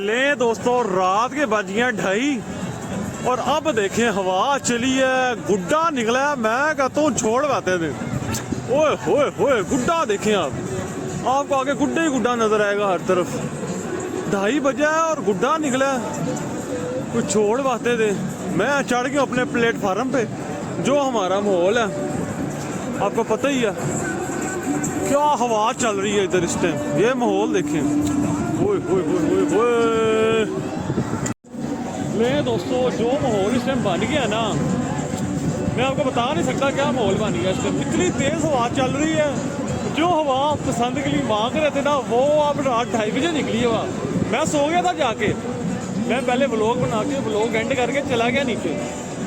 ले दोस्तों, रात के बज गए 2:30 और अब देखें हवा चली है, गुड्डा निकला है। मैं कहता हूँ छोड़ बातें थे। ओए होए होए, गुड्डा देखें आप, आपको आगे गुड्डा ही गुड्डा नजर आएगा हर तरफ। 2:30 बजा है और गुड्डा निकला है, कुछ छोड़ बातें थे। मैं चढ़ गया अपने प्लेटफार्म पे। जो हमारा माहौल है आपको पता ही है, क्या हवा चल रही है इधर इस टाइम। ये माहौल देखें। ओए ओए ओए ओए, ले दोस्तों, जो माहौल इस टाइम बन गया ना, मैं आपको बता नहीं सकता क्या माहौल बन गया इस टाइम। इतनी तेज हवा चल रही है। जो हवा पसंद के लिए मांग रहे थे ना, वो अब रात 2:30 बजे निकली हवा। मैं सो गया था जाके, मैं पहले व्लॉग बना के व्लॉग एंड करके चला गया नीचे।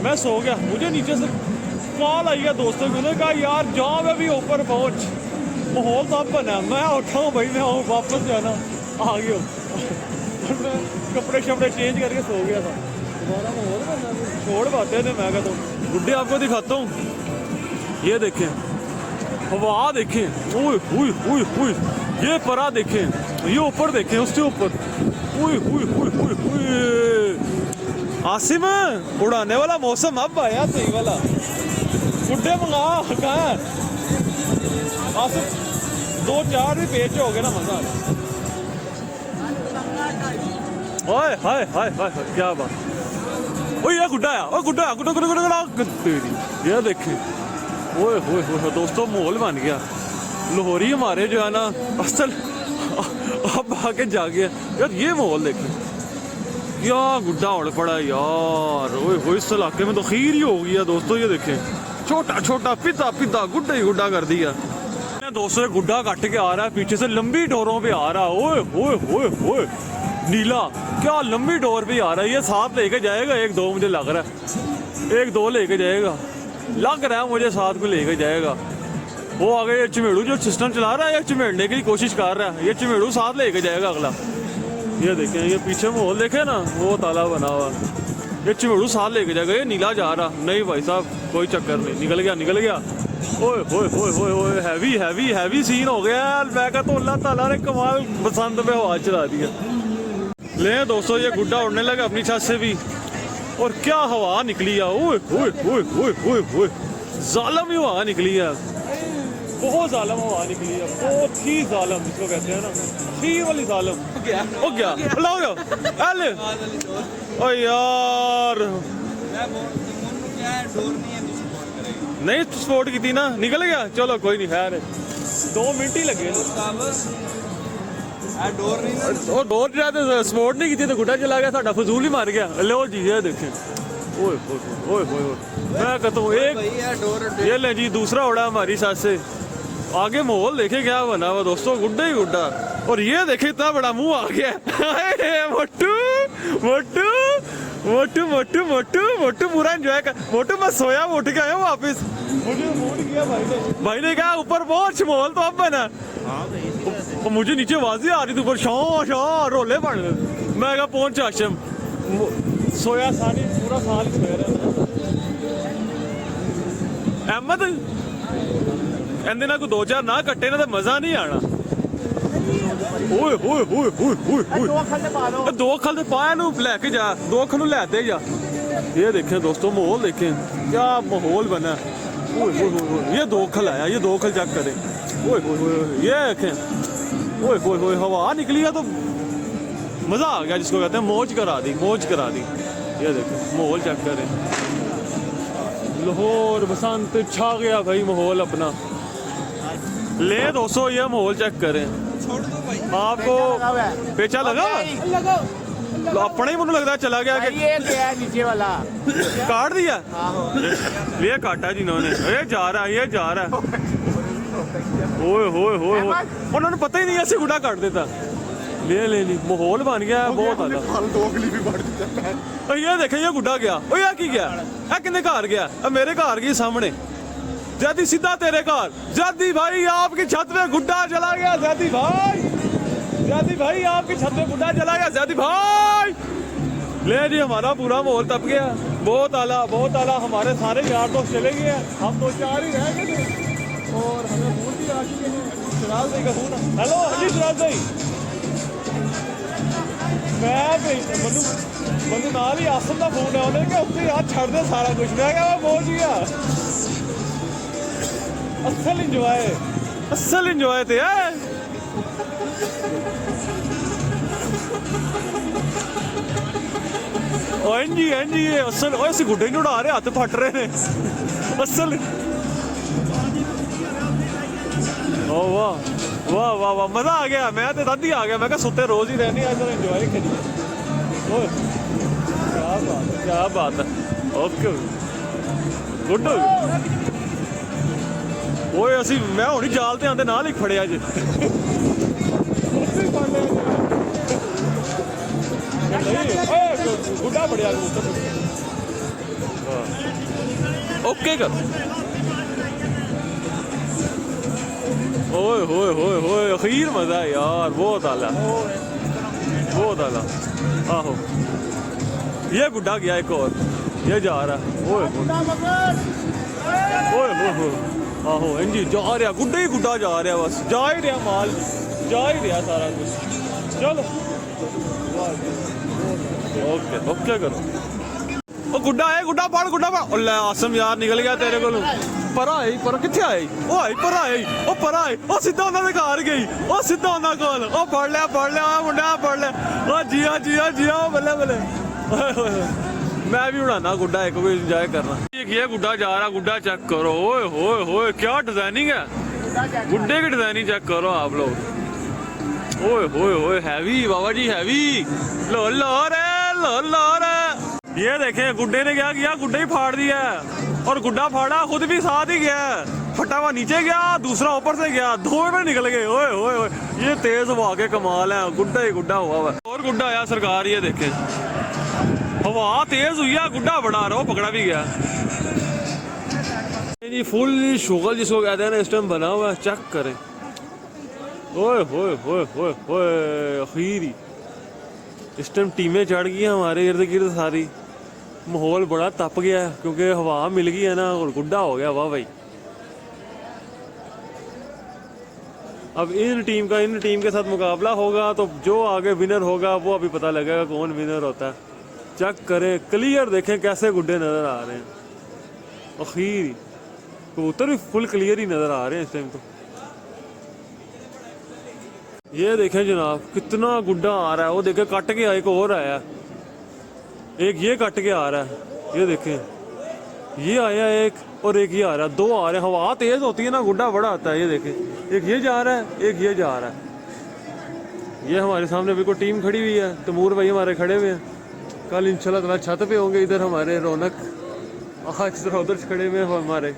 मैं सो गया, मुझे नीचे से कॉल आई है दोस्तों की। उन्होंने कहा यार जाओ अभी ऊपर पहुंच, माहौल तो अब बना। मैं उठा हूँ भाई, मैं वापस जाना आ गया। मैं कपड़े शपड़े चेंज करके सो गया था। तुम्हारा माहौल बना, छोड़ पाते थे। मैं कहता हूँ गुड्डे आपको दिखाता हूँ, ये देखें हवा देखें। ओए हुई हुई हुई, ये परा देखें, ये ऊपर देखें, उससे ऊपर। हुई हुई हुई हुई हुई। आसिम, उड़ाने वाला मौसम अब आया, सही वाला। गुड्डे मंगा कहाँ है आसिम? 2-4 भी पेच हो गए ना, मजा। ओए हाय हाय हाय, क्या बात। ओए ये गुड्डा है, ओए गुड्डा गुड्डा गुड्डा गुड्डा तेरी। ये देखें, ओए होए होए दोस्तों, माहौल बन गया। लाहौरी हमारे जो है ना असल अब आके जागे यार। ये माहौल देखें, क्या गुड्डा उड़ पड़ा यार। ओए होए, इस इलाके में तो खीर ही हो गया दोस्तों। ये देखें, छोटा छोटा पिता पिता गुड्डा ही गुड्डा कर दिया दोस्तों। गुड्डा कट के आ रहा है, पीछे से लंबी डोरों पे आ रहा है। ओए होए होए होए, नीला क्या लंबी डोर पे आ रहा है। ये साथ लेके जाएगा 1-2, मुझे लग रहा है 1-2 लेके जाएगा, लग रहा है मुझे साथ को लेके जाएगा। वो आगे ये चिमेड़ू जो सिस्टम चला रहा है, ये चिमेड़ने की कोशिश कर रहा है। ये चिमेड़ू साथ लेके जाएगा अगला। ये देखें, ये पीछे माहौल देखे ना, वो ताला बना हुआ, ये चिमेड़ू साथ लेके जाएगा। ये नीला जा रहा नहीं भाई साहब, कोई चक्कर नहीं, निकल गया निकल गया। ओए होए होए होए होए, हैवी हैवी हैवी सीन हो गया यार। मैं कहता हूँ अल्लाह ताला ने कमाल बसंत पे हवा चला दिया। ले दोस्तों, ये गुड्डा उड़ने लगा अपनी छत से भी, और क्या हवा निकली है। ओए ओए ओए ओए ओए ओए, जालिम ही हवा निकली है, बहुत जालिम हवा निकली है, बहुत ही जालिम जिसको कहते हैं ना, खीर वाली जालिम। हो गया अले ओ यार, नहीं स्पोर्ट की थी ना, निकल गया। चलो कोई नहीं, खैर 2 मिनट ही लगे। डोर ज्यादा स्पोर्ट नहीं की थी तो गुड्डा चला गया, साडा फजूल ही मार गया। लो जी ये देखें, ओए ओए ओए ओए, मैं कहता हूँ एक ये ले जी, दूसरा उड़ा हमारी साथ से। आगे माहौल देखे क्या बना हुआ दोस्तों, गुड्डा ही गुड्डा। और ये देखे इतना बड़ा मुंह आ गया। मोटू मोटू मोटू मोटू मोटू मोटू, पूरा एंजॉय कर। मोटू मैं सोया, उठ के आया वापिस, मुझे मूड किया भाई ने कहा ऊपर पहुंच, माहौल तो अब बना। तो मुझे नीचे आवाज़ आ रही थी ऊपर, शॉ शॉ रोले पड़ गए। मैं कहा पहुंच आशम, सोया सारी पूरा साल सोया रहा। अहमद कहते ना कोई 2-4 ना कट्टे ना तो मजा नहीं आना। ओए ओए ओए ओए ओए, 2 अखल पाया नू लैके जा, 2 अखल नू लैते जा। ये देखें दोस्तों, माहौल देखें क्या माहौल बना। ओए ओए ओए, ये 2 अखल आया, ये 2 अखल चेक करें। ओए ओए, ये देखें, ओए ओए ओए, हवा निकली है तो मजा आ गया, जिसको कहते हैं मौज करा दी, मौज करा दी। ये देखें माहौल चेक करें, लाहौर बसंत छा गया भाई माहौल अपना। ले दोस्तों, ये माहौल चेक करें, आपको पेचा लगा अपने ही मुझे लगता है चला गया कि ये नीचे वाला काट दिया। ये काटा जिन्होंने, ये जा रहा है, ये जा रहा है। ओए होए होए, उन्होंने पता ही नहीं ऐसे गुड्डा काट देता। ले ले ली, माहौल बन गया बहुत आला। ये देखे, ये गुड्डा गया। ओ यार की गया, किन्ने घर गया? मेरे घर गई सामने, जैदी सीधा तेरे घर। जैदी भाई आपकी छत पे गुड्डा चला गया। जैदी भाई, जैदी भाई आपकी छत पे गुड्डा चला गया। जैदी भाई, ले जी हमारा पूरा माहौल तप गया, बहुत आला बहुत आला। हमारे सारे यार दोस्त चले गए, हम 2-4 ही रह गए थे और हमें भूल भी आ चुके हैं। शराज भाई का फोन। हेलो जी शराज भाई, मैं नाल ही आसम का फोन है उन्हें कि उत्ते यार छड़ दे सारा कुछ। मैं क्या मैं पहुंच गया। असल इंजॉय ते है। जी असल ऐसे गुड्डे नहीं उड़ा रहे, हाथ फट रहे ने असल। ओ वाह वाह वाह वाह, मजा आ गया। मैं तो दादी आ गया, मैं क्या सुते रोज ही रहनी, आज एंजॉय करिए। क्या बात है। ओके गुड हो गया। ओए असी मैं हुणी जाल ते आंदे नाल ही फड़िया जे। गुड्डा फड़िया ओके कर। ओए होए होए होए अखीर मजा है यार, बहुत आला बहुत आला। आहो ये गुड्डा गया एक और, ये जा रहा है। ओए ओए ओए आहो इंजी जा रहा गुड्डा ही गुड्डा जा रहा, बस जा ही रहा माल, जा ही रहा सारा कुछ। चलो ओके ओके करो। ओ गुड्डा है, गुड्डा पड़ गुड्डा पड़। ले आसम यार निकल गया तेरे को। पर आई पर किथे आई ओ आई पर आई ओ पर आई ओ सीधा उन्होंने घर गई ओ सीधा उन्होंने कोल ओ पढ़ लिया मुंडा पढ़ लिया ओ जिया बल्ले बल्ले। मैं भी उड़ाना गुड्डा, एक भी इंजॉय करना। ये गुड्डा जा रहा, गुड्डा चेक करो। ओए होए होए क्या डिजाइनिंग है, गुड्डे की डिजाइनिंग चेक करो आप लोग। ओए होए होए हैवी बाबा जी हैवी। लो लो रे ये देखें गुड्डे ने क्या किया, गुड्डे ही फाड़ दिया और गुड्डा फाड़ा खुद भी साथ ही गया। फटा हुआ नीचे गया, दूसरा ऊपर से गया, दो में निकल गए। ओए होए होए ये तेज हवा के कमाल है, गुड्डा ही गुड्डा हुआ हुआ। और गुड्डा आया सरकार, ये देखें हवा तेज हुई है, गुड्डा बड़ा रहा, पकड़ा भी गया। जी फुल शुगल जिसको कहते हैं ना, इस टाइम बना हुआ है, चेक करें। ओए होए होए होए होए अखीरी इस टाइम टीमें चढ़ गई हैं हमारे इर्द गिर्द सारी। माहौल बड़ा तप गया है क्योंकि हवा मिल गई है ना, और गुड्डा हो गया। वाह भाई अब इन टीम के साथ मुकाबला होगा तो जो आगे विनर होगा वो अभी पता लगेगा कौन विनर होता है। चेक करें क्लियर, देखें कैसे गुड्डे नजर आ रहे हैं। अखीर कबूतर भी फुल क्लियर ही नजर आ रहे हैं इस टाइम तो। ये देखें जनाब कितना गुड्डा आ रहा है। वो देखें कट के एक और आया, एक ये कट के आ रहा है। ये देखें ये आया एक और एक ये आ रहा है, दो आ रहे हैं। हवा तेज होती है ना, गुड्डा बड़ा आता है। ये देखें एक ये जा रहा है, एक ये जा रहा है। ये हमारे सामने बिल्कुल टीम खड़ी हुई है, तैमूर भाई हमारे खड़े हुए हैं। कल इंशाल्लाह ताला छत पे होंगे इधर हमारे रौनक, आज तरह उधर खड़े हुए हैं हमारे।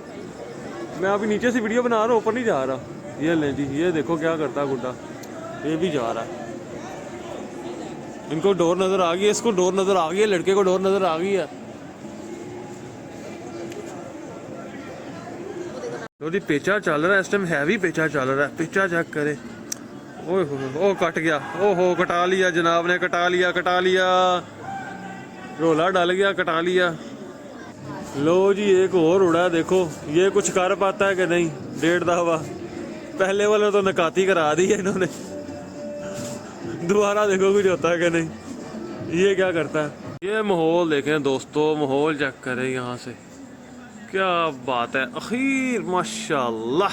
मैं अभी नीचे से वीडियो बना रहा हूँ, ऊपर नहीं जा रहा। ये लें जी, ये देखो क्या करता है गुड्डा, ये भी जा रहा है। इनको डोर नजर आ गई है, इसको डोर नजर आ गई है, लड़के को डोर नजर आ गई है। तो जी पेचा चल रहा है इस टाइम, हैवी पेचा चल रहा है। पेचा चेक करे। ओए हो कट गया, ओहो कटा लिया जनाब ने, कटा लिया रोला डल गया, कटा लिया। लो जी एक और उड़ा, देखो ये कुछ कर पाता है कि नहीं। 1.5 दफा पहले वाले तो नकाती करा दी है इन्होंने, दोबारा देखो कुछ होता है कि नहीं। ये क्या करता है। ये माहौल देखें दोस्तों, माहौल चेक करें यहाँ से, क्या बात है। अखीर माशाल्लाह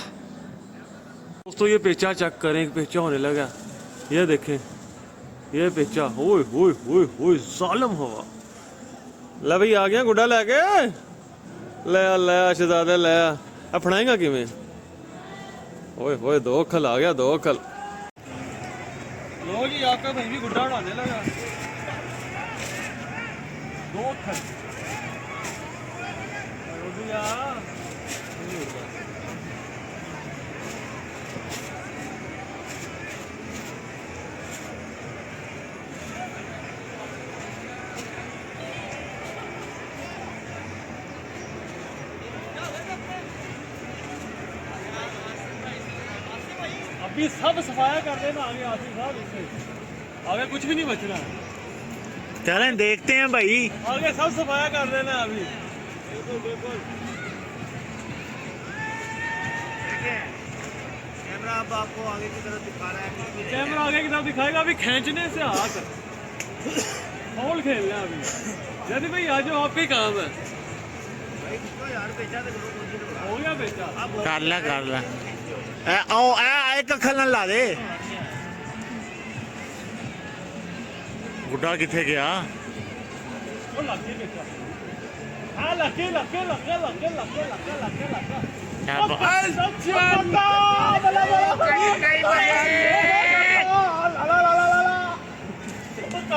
दोस्तों ये पेचा चेक करें, एक पेचा होने लगा। ये देखें ये पेचा, ओए ओए ओए ओए जालिम हवा। ले भाई आ गया गुड्डा लैके, ले शहजादे ले अपनाएगा किमें। ओए ओए 2 अक्खल आ गया, 2 अक्खल। लो जी आपका भाई भी गुड्डा उड़ाने लगा, 2 अक्खल। अभी सब सफाया कर देना आगे, आसिफ साहब इससे आगे कुछ भी नहीं बचना। चलें देखते हैं भाई, आगे सब सफाया कर देना अभी। बिल्कुल कैमरा अब आपको आगे की तरफ दिखा रहा है, कैमरा आगे की तरफ दिखाएगा। अभी खींचने से हाथ फॉल खेलना है अभी। जैदी भाई आज आपका ही काम है। हो गया बेचा। कर ला ए आओ ए एक अखल ना ला दे गुड्डा किथे गया वो लगे बेचा। हाँ लगे।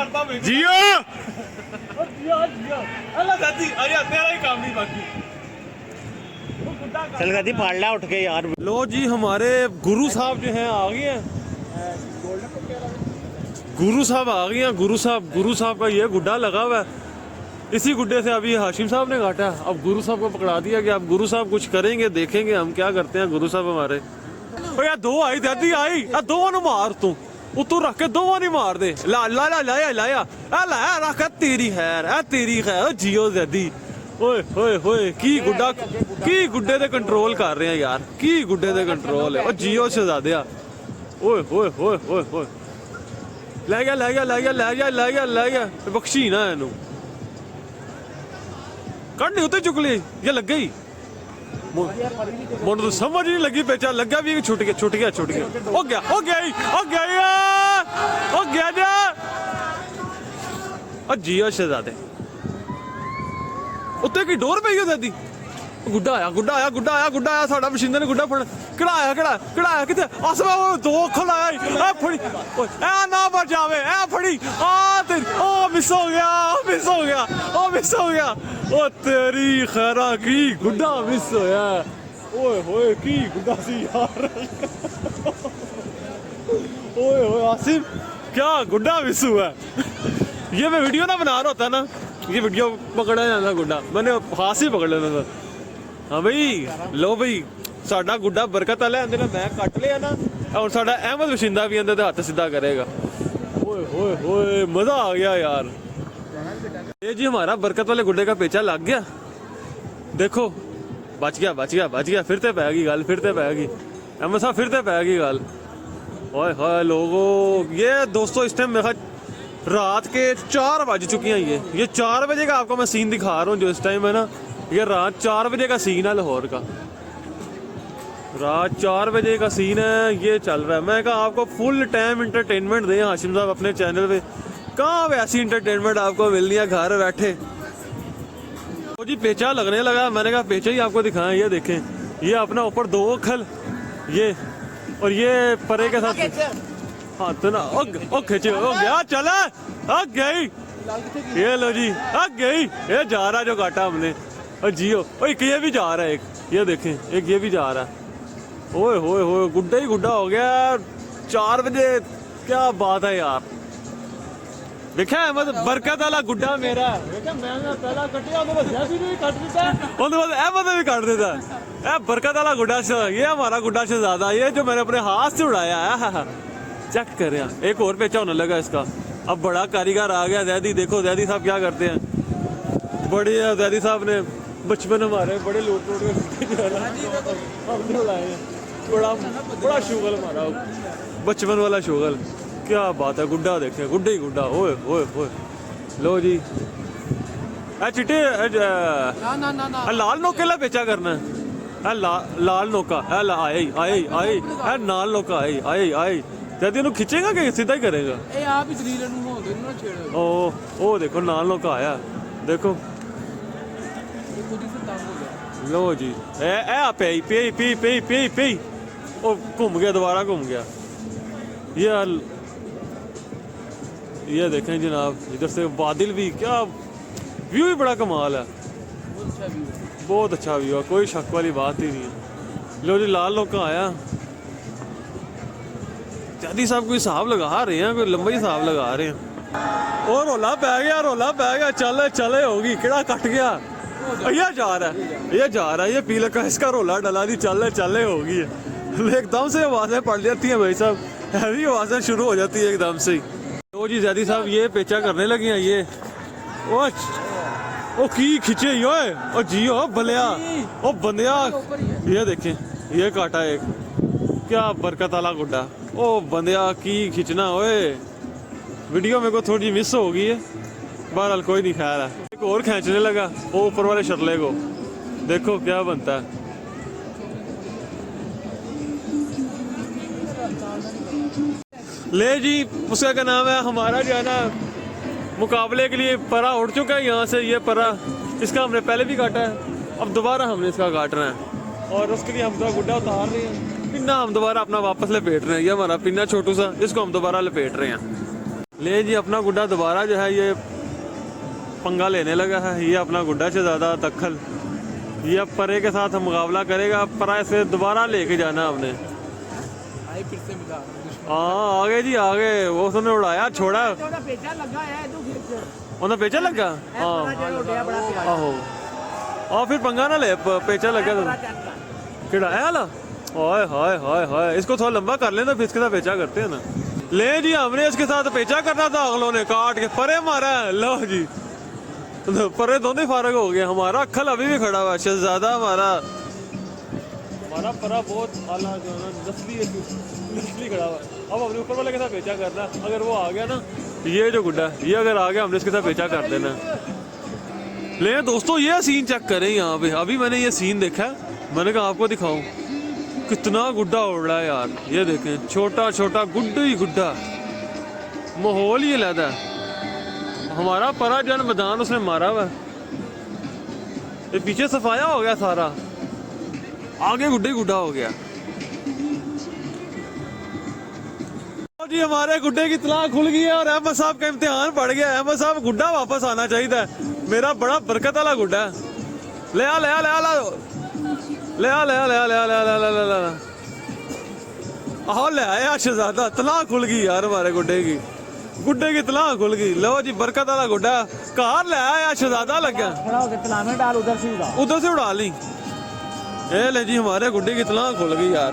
क्या जियो चल गदी फाड़ ला उठ के यार। लो जी हमारे गुरु साहब जो हैं आ गए हैं। गुरु साहब आ गए हैं। गुरु साहब का ये गुड्डा लगा हुआ है। इसी गुड्डे से अभी हाशिम साहब ने काटा। अब गुरु साहब को पकड़ा दिया कि अब गुरु साहब कुछ करेंगे, देखेंगे हम क्या करते हैं। गुरु साहब हमारे यार दो आई दादी आई दोवां नु मार तू उतों रख के दोवां नहीं मार दे। लाया रख तेरी खैर जियो दादी। ओए की गुड्डे दे कंट्रोल कर रहे हैं यार। की गुड्डे दे कंट्रोल है ओ जियो शहजादिया। ओए ले गया बख्शी ना इनू कढ़नी उते चुक ली ये लग गई। मुझे तो समझ नहीं लगी बेचा लगा भी छुट गया हो गया जियो शहजादे उत्ते की डोर पई दादी। गुड्डा आया साडा मशीनर ने गुड्डा फड़ कढ़ाया किथे अस दो खलाया ए फड़ी ए ना मर जावे ए फड़ी आ तेरी ओ मिस हो गया ओ तेरी खैरा की गुड्डा मिस होया। ओए की गुड्डा सी यार। ओए आसिम क्या गुड्डा मिस हुआ। ये मैं वीडियो ना बना रहा होता ना ये वीडियो पकड़ा जाता गुड्डा मैंने हाथ ही पकड़ लेना था। हाँ भाई लो भाई साडा गुड्डा बरकत वाला आंदे ना मैं कट लिया ना और साडा अहमद वशिंदा भी आंदे ते हाथ सीधा करेगा। ओए मजा आ गया यार। ये जी हमारा बरकत वाले गुड्डे का पेचा लग गया। देखो बच गया फिर ते पै गई अहमद साहब फिर ते पै गई गल। ओए लोगो ये दोस्तों इस टाइम मेरा रात के 4 बज चुकी हैं। ये 4 बजे का आपको मैं सीन दिखा रहा हूँ जो इस टाइम है ना। ये रात 4 बजे का सीन है लाहौर का। रात 4 बजे का सीन है ये चल रहा है। मैं कहा आपको फुल टाइम इंटरटेनमेंट दें हाशिम साहब अपने चैनल पे। कहाँ वैसी इंटरटेनमेंट आपको मिलनी है घर बैठे। तो जी पेचा लगने लगा। मैंने कहा पेचा ही आपको दिखाएं। ये देखें ये अपना ऊपर 2 खल ये और ये परे के साथ हाथ ना खींचे हो गया चला गई। ये लो जी गई ये जा रहा जो काटा हमने और जियो एक ये भी जा रहा है। एक ये देखें एक ये भी जा रहा है। ओए गुड्डा ही गुड्डा हो गया 4 बजे। क्या बात है यार। देखा अहमद बरकत वाला गुड्डा मेरा पहला कटिया अहमद भी काट देता है। बरकत वाला गुड्डा ये हमारा गुड्डा शहजादा ये जो मैंने अपने हाथ से उड़ाया है। चेक कर रहे हैं एक और पेचा होने लगा इसका। अब बड़ा कारीगर आ गया जैदी। देखो जैदी साहब क्या करते हैं। बड़े जैदी साहब ने बचपन हमारे बड़े लोट हमने उड़ाए हैं। बड़ा शुगल हमारा बचपन वाला शुगल। क्या बात है गुड्डा देखे गुड्डा ही गुड्डा। ओए लो जी चिट्टे लाल नौके ला पेचा करना है। लाल नौका आई नाल नौका आई जब इन्हों खिंचेगा कि सीधा ही करेगा। ओ देखो नाल नौका आया देखो। लो जी पे ओ घूम गया दोबारा घूम गया। ये देखें जनाब इधर से बादल भी क्या व्यू ही बड़ा कमाल है। बहुत अच्छा व्यू है कोई शक वाली बात ही नहीं है। लो जी लाल नौका आया। जैदी साहब कोई हिसाब लगा रहे हैं कोई लंबा हिसाब लगा रहे हैं। और रोला पै गया चले होगी किड़ा कट गया। ये जा रहा है ये पी लगा इसका रोला डला दी चले होगी। एकदम से आवाजें पड़ जाती हैं भाई साहब। हैवी आवाजें शुरू हो जाती है एकदम से। तो जी जैदी साहब ये पेचा करने लगी हैं। ये ओ की खिंचे ओ जियो बलिया ओ बंदिया। ये देखें ये काटा एक क्या बरकत वाला गुड्डा। ओ बंदिया की खिंचना ओए वीडियो मेरे को थोड़ी मिस हो गई है, बहरहाल कोई नहीं, खैर है। एक और खींचने लगा वो ऊपर वाले शटले को, देखो क्या बनता है। ले जी, उसका क्या नाम है, हमारा जो है ना मुकाबले के लिए परा उड़ चुका है यहाँ से। ये परा इसका हमने पहले भी काटा है, अब दोबारा हमने इसका काटना है और उसके लिए हम तो गुड्डा उतार रहे हैं। पिन्ना हम दोबारा अपना वापस लपेट रहे हैं। ये हमारा पिन्ना छोटू सा, इसको हम दोबारा लपेट रहे हैं। ले जी, अपना गुड्डा दोबारा जो है ये पंगा लेने लगा है। ये अपना गुड्डा से ज़्यादा तखल, ये अब परे के साथ मुकाबला करेगा। परा से दोबारा लेके जाना हमने। फिर से मिला हाँ आगे जी आगे, वो उसने उड़ाया छोड़ा, पेचा लगा है तू उन्हें पेचा लगा। हाँ आहो और फिर पंगा ना ले, पेचा लगा तो किड़ा है वाला। हाय हाय हाय हाय, इसको थोड़ा लंबा कर लेना, फिर इसके साथ पेचा करते हैं ना। ले जी, हमने इसके साथ पेचा करना था, अगलों ने काट के परे मारा है। लो जी, परे दोनों ही फारग हो गए। हमारा अक्खल अभी भी खड़ा हुआ है, शहजादा हमारा परा बहुत आला जो है ना, नस्ली खड़ा हुआ है। अब अपने ऊपर वाले के साथ पेचा करना, अगर वो आ गया ना, ये जो गुड्डा ये अगर आ गया, हमने इसके साथ पेचा कर देना। ले दोस्तों, ये सीन चेक करें यहाँ पे। अभी मैंने ये सीन देखा, मैंने कहा आपको दिखाऊं, कितना गुड्डा उड़ रहा है यार। ये देखें, छोटा छोटा गुड्डा ही गुड्डा, माहौल ही लहदा है। हमारा परा जन मैदान उसने मारा हुआ, ये पीछे सफाया हो गया सारा, आगे गुड्डे गुड्डा हो गया। जी, हमारे गुड्डे की तलाक खुल गई है और अहमद साहब का इम्तिहान पड़ गया। अहमद साहब, गुड्डा वापस आना चाहिए, मेरा बड़ा बरकत वाला गुड्डा है। ले आ ले आ ले आ ले आ ले आ ले आ ले आ ले आ ले आ ले आ आओ ले आया शहजादा, तलाक खुल गई यार हमारे गुड्डे की तलाक खुल गई। लो जी, बरकत वाला गुड्डा कार ले आया, शहजादा लग गया। खड़ा होकर तलामे डाल, उधर से उड़ा ली। ए ले जी, हमारे गुड्डे की तलाक खुल गई यार।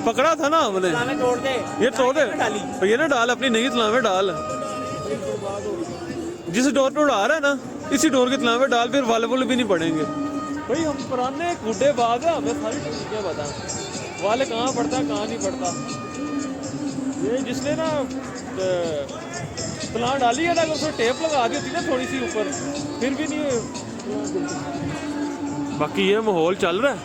पकड़ा था ना हमने, तोड़ दे, ये तोड़ दे, ये ना डाल, अपनी नई तलावे डाल। जिस डोर पे उड़ा रहा है ना, इसी डोर की तलावे डाल, फिर वाले भी नहीं पड़ेंगे। भाई हम पुराने गुड्डे बाज है, हमें सारी चीजें पता, वाले कहाँ पड़ता है कहाँ नहीं पड़ता। ये जिसने ना तला डाली है ना, उसमें टेप लगा दी होती ना थोड़ी सी ऊपर, फिर भी नहीं। बाकी ये माहौल चल रहा है,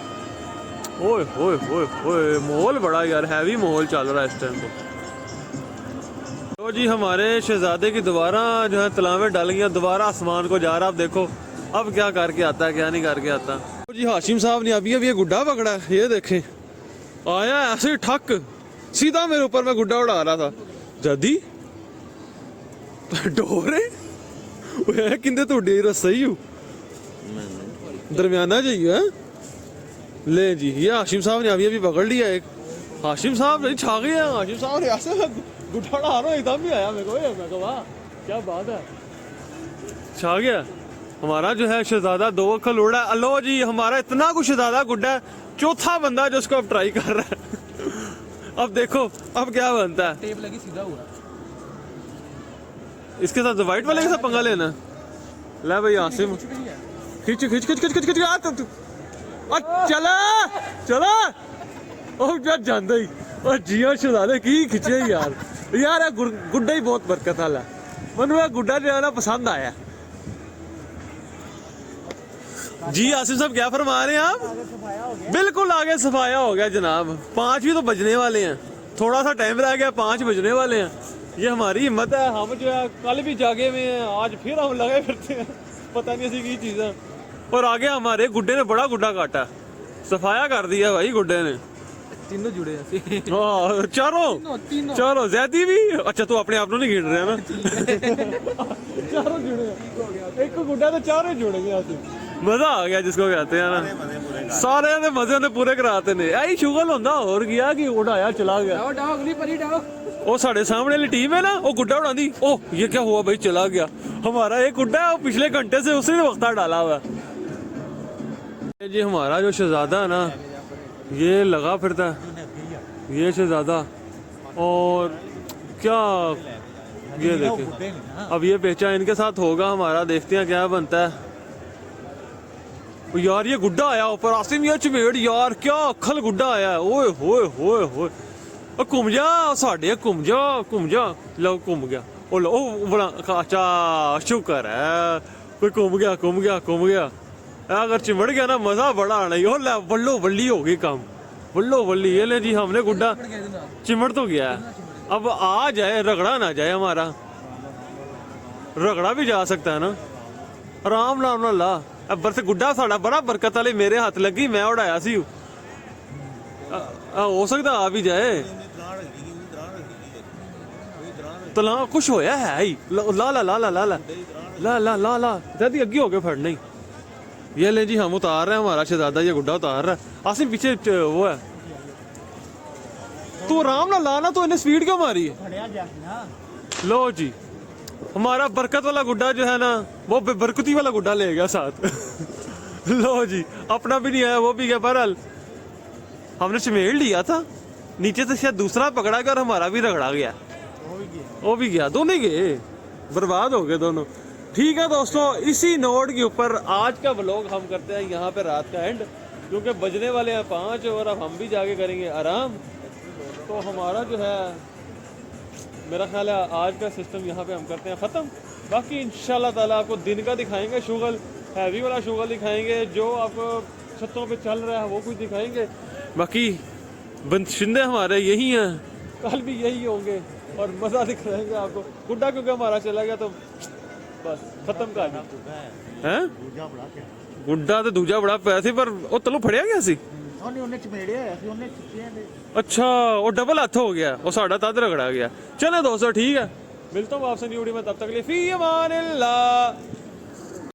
ओए ओए ओए ओए, माहौल बड़ा यार हैवी माहौल चल रहा है इस टाइम पे। तो जी, हमारे शहजादे की दोबारा जो है तलावे डल गई, दोबारा आसमान को जा रहा। अब देखो अब क्या करके आता है, क्या नहीं करके आता। तो जी, हाशिम साहब ने अभी ये गुड्डा पकड़ा है, ये देखें, आया ऐसे ठक सीधा मेरे ऊपर, मैं गुड्डा उड़ा रहा था। जदी डोरे किंदे तो डेर सही हूँ, दरमियाना चाहिए। ले जी, ये हाशिम साहब ने अभी पकड़ लिया एक। हाशिम साहब नहीं छा गए, हाशिम साहब ने ऐसे गुड्डा उड़ा रहा, एकदम भी आया मेरे को। मैं कहा वाह क्या बात है, छा गया हमारा जो है शहजादा। 2 अक्खल उड़ा। अलो जी, हमारा इतना कुछ शहजादा गुड्डा है, चौथा बंदा जो उसको अब ट्राई कर रहा है। अब देखो अब क्या बनता है। टेप लगी सीधा हुआ, इसके साथ व्हाइट वाले के साथ पंगा लेना। ले भाई आसिम, खींच खींच खींच खींच खींच, चला चला ओ जांदा ही और जिया शहजादे की खिंचे यार। यार गुड्डा ही बहुत बरकत वाला, मनु गुड्डा जो है ना पसंद आया। जी आसिफ साहब क्या फरमा रहे हैं आप? बिल्कुल आगे सफाया हो गया जनाब। 5 भी तो बजने वाले हैं, थोड़ा सा टाइम रह गया, 5 बजने वाले हैं। ये हमारी हिम्मत है, हम जो है कल भी जागे हुए हैं, आज फिर हम लगे फिरते हैं, पता नहीं ऐसी की चीज़ है। और आगे हमारे गुड्डे ने बड़ा गुड्डा काटा, सफाया कर दिया भाई गुड्डे ने। तीनों जुड़े हैं, चारों ज़्यादा भी। अच्छा तू अपने आप नहीं गिन रहे ना। चारों जुड़े, एक गुड्डा तो चारों जुड़ गए। मजा आ गया जिसको कहते हैं ना, सारे ने मजे ने पूरे कराते ने। यही शुगल होंदा और गया कि उड़ाया चला गया। अगली परी डालो, वो साढ़े सामने वाली टीम है ना, वो गुड्डा उड़ाती। ओ ये क्या हुआ भाई, चला गया हमारा एक गुड्डा है, वो पिछले घंटे से उसी ने वक्ता डाला हुआ। जी हमारा जो शहजादा है ना, ये लगा फिरता है, ये शहजादा। और क्या ये देखे, अब ये बेचा इनके साथ होगा हमारा, देखते हैं क्या बनता है। यार ये गुड्डा आया ऊपर, आसिम ये चमेड़ यार, क्या अखल गुड्डा आया। ओए होए होए होए, घूम जा साढ़े, घूम जा लो, घूम गया। ਉਹ ਲੋ ਉਹ ਬੜਾ ਅੱਛਾ ਸ਼ੁਕਰ ਹੈ ਕੋਈ ਘੁੰਮ ਗਿਆ अगर चिमड़ गया ना मजा बड़ा आना ही। ले बल्लो बल्ली हो गई काम, बल्लो बल्ली। ये ले जी हमने गुड्डा चिमड़ तो गया है, अब आ जाए रगड़ा ना जाए हमारा, रगड़ा भी जा सकता है ना आराम नाल ला। अब बरस गुड्डा साड़ा बड़ा बरकत वाले मेरे हाथ लगी, मैं उड़ाया सी। हो सकता आ भी जाए तला कुछ होया है ही। ला ला ला ला ला ला ला ला ला ला दादी अगे हो गए फड़ नहीं। ये ले जी हम उतार रहे हैं, हमारा शहजादा ये गुड्डा उतार रहा है, आसिम पीछे वो है। तू आराम ना लाना, तो इन्हें स्पीड क्यों मारी है? लो जी हमारा बरकत वाला गुड्डा जो है ना वो बरकती वाला गुड्डा ले गया साथ। लो जी अपना भी नहीं आया, वो भी गया। बहरहाल हमने चमेड़ लिया था नीचे से, शायद दूसरा पकड़ा गया और हमारा भी रगड़ा गया, वो भी गया, दोनों गए, बर्बाद हो गए दोनों। ठीक है दोस्तों, इसी नोट के ऊपर आज का व्लॉग हम करते हैं यहाँ पे रात का एंड, क्योंकि बजने वाले हैं 5 और अब हम भी जाके करेंगे आराम। तो हमारा जो है मेरा ख्याल है आज का सिस्टम यहाँ पे हम करते हैं ख़त्म। बाकी इंशाल्लाह ताला आपको दिन का दिखाएंगे शुगल, हैवी वाला शुगल दिखाएंगे, जो आपको छतों पे चल रहा है वो कुछ दिखाएंगे। बाकी बंशिंदे हमारे यही हैं, कल भी यही होंगे और मज़ा दिखाएंगे आपको। गुड्डा क्योंकि हमारा चला गया तो बस खत्म कर हैं। गुड्डा तो दूजा बड़ा पाया सी, पर वो तलो फड़िया गया सी। अच्छा वो डबल हाथ हो गया, वो साड़ा तद रगड़ा गया। चलो दोस्तों ठीक है, मिलता हूँ आपसे न्यू वीडियो में, तब तक के लिए फी अमान अल्लाह।